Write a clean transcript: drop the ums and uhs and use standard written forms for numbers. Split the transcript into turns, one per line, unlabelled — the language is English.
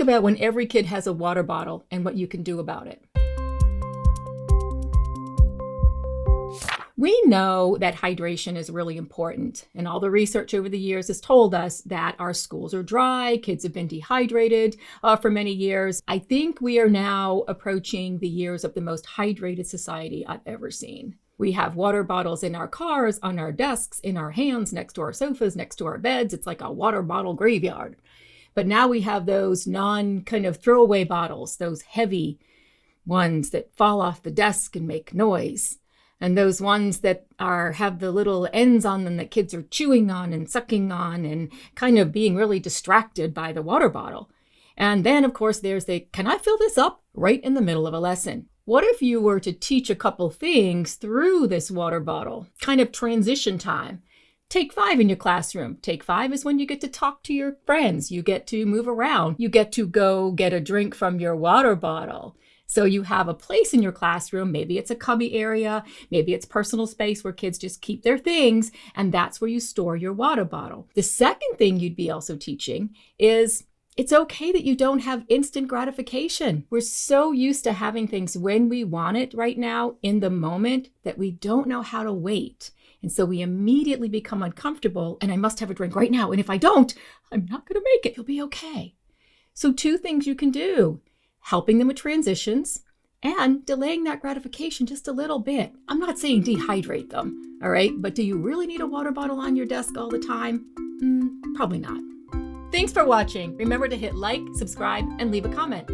about when every kid has a water bottle and what you can do about it. We know that hydration is really important, and all the research over the years has told us that our schools are dry, kids have been dehydrated for many years. I think we are now approaching the years of the most hydrated society I've ever seen. We have water bottles in our cars, on our desks, in our hands, next to our sofas, next to our beds. It's like a water bottle graveyard. But now we have those kind of throwaway bottles, those heavy ones that fall off the desk and make noise. And those ones that have the little ends on them that kids are chewing on and sucking on and kind of being really distracted by the water bottle. And then, of course, there's can I fill this up right in the middle of a lesson? What if you were to teach a couple things through this water bottle? Kind of transition time. Take 5 in your classroom. Take 5 is when you get to talk to your friends. You get to move around. You get to go get a drink from your water bottle. So you have a place in your classroom. Maybe it's a cubby area. Maybe it's personal space where kids just keep their things. And that's where you store your water bottle. The second thing you'd be also teaching is it's okay that you don't have instant gratification. We're so used to having things when we want it right now in the moment that we don't know how to wait. And so we immediately become uncomfortable and I must have a drink right now. And if I don't, I'm not going to make it. You'll be okay. So 2 things you can do. Helping them with transitions, and delaying that gratification just a little bit. I'm not saying dehydrate them, all right? But do you really need a water bottle on your desk all the time? Probably not. Thanks for watching. Remember to hit like, subscribe, and leave a comment.